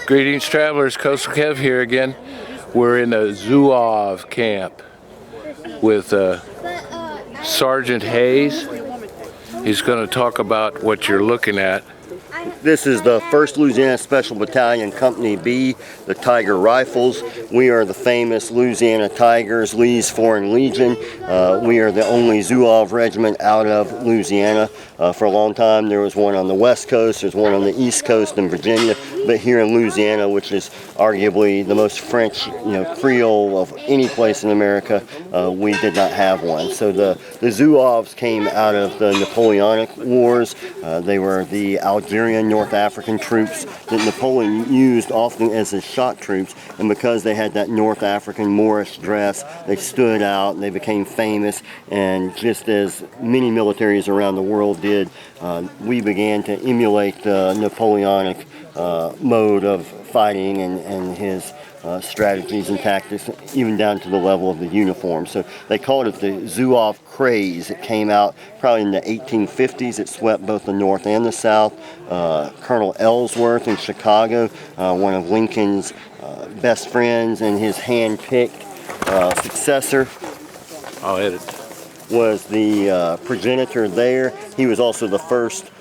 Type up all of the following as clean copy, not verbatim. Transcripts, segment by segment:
Greetings, travelers. Coastal Kev here again. We're in a Zouaves camp with Sergeant Hayes. He's going to talk about what you're looking at. This is the 1st Louisiana Special Battalion, Company B, the Tiger Rifles. We are the famous Louisiana Tigers, Lee's Foreign Legion. We are the only Zouaves regiment out of Louisiana. For a long time there was one on the west coast, there's one on the east coast in Virginia, but here in Louisiana, which is arguably the most French, Creole of any place in America, we did not have one. So the Zouaves came out of the Napoleonic Wars. They were the Algerian North African troops that Napoleon used often as his shock troops, and because they had that North African Moorish dress, they stood out and they became famous. And just as many militaries around the world did, we began to emulate the Napoleonic mode of fighting and his strategies and tactics, even down to the level of the uniform. So they called it the Zouave craze. It came out probably in the 1850s. It swept both the North and the South. Colonel Ellsworth in Chicago, one of Lincoln's best friends and his hand-picked successor, was the progenitor there. He was also the first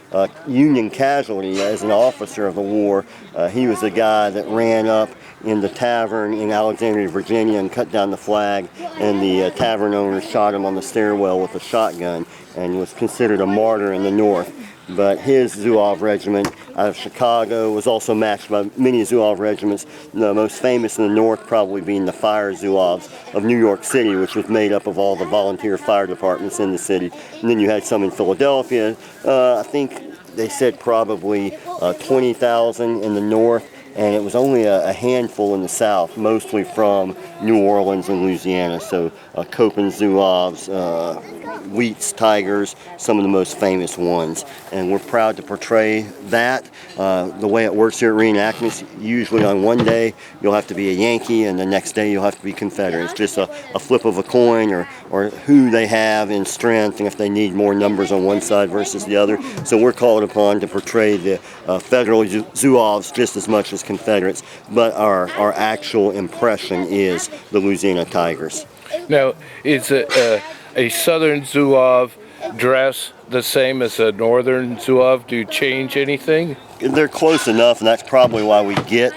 Union casualty as an officer of the war. He was the guy that ran up in the tavern in Alexandria, Virginia, and cut down the flag, and the tavern owner shot him on the stairwell with a shotgun and was considered a martyr in the North. But his Zouave regiment out of Chicago was also matched by many Zouave regiments, the most famous in the North probably being the Fire Zouaves of New York City, which was made up of all the volunteer fire departments in the city. And then you had some in Philadelphia. I think they said probably 20,000 in the North, and it was only a handful in the South, mostly from New Orleans and Louisiana. So Copen Zouaves, Wheats Tigers, some of the most famous ones. And we're proud to portray that. The way it works here at reenactments, usually on one day you'll have to be a Yankee and the next day you'll have to be Confederate. It's just a flip of a coin or who they have in strength and if they need more numbers on one side versus the other. So we're called upon to portray the Federal Zouaves just as much as Confederates, but our actual impression is the Louisiana Tigers. Now, is a Southern Zouave dress the same as a Northern Zouave? Do you change anything? They're close enough, and that's probably why we get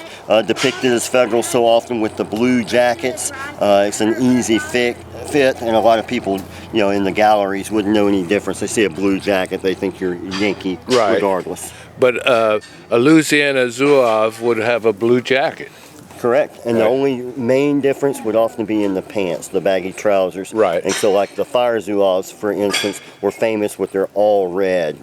depicted as Federal so often with the blue jackets. It's an easy fit, and a lot of people, in the galleries wouldn't know any difference. They see a blue jacket, they think you're Yankee, right, regardless. But a Louisiana Zouave would have a blue jacket. Correct, and right. The only main difference would often be in the pants, the baggy trousers. Right. And so like the Fire Zouaves, for instance, were famous with their all red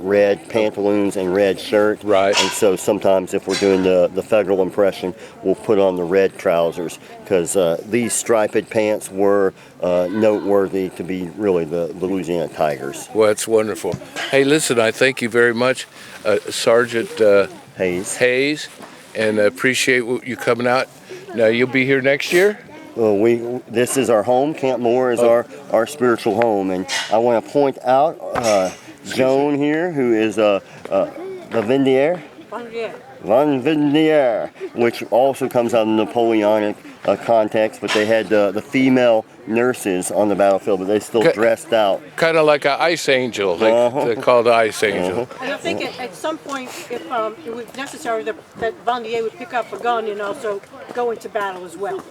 pantaloons and red shirt. Right. And so sometimes if we're doing the Federal impression, we'll put on the red trousers, because these striped pants were noteworthy to be really the Louisiana Tigers. Well, that's wonderful. Hey, listen, I thank you very much, Sergeant Hayes, and appreciate you coming out. Now, you'll be here next year? Well, this is our home. Camp Moore is our spiritual home, and I want to point out Joan here, who is the Vendier, which also comes out of the Napoleonic context, but they had the female nurses on the battlefield, but they still dressed out. Kind of like an ice angel. They call the ice angel. And I think at some point, if it was necessary, that Vendier would pick up a gun and also go into battle as well.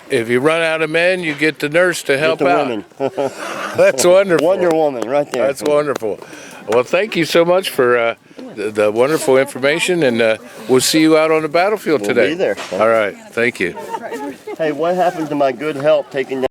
If you run out of men, you get the nurse to help out. Woman. That's wonderful. Wonder Woman, right there. That's wonderful. Well, thank you so much for the wonderful information, and we'll see you out on the battlefield today. We'll be there. All right. Thank you. Hey, what happened to my good help taking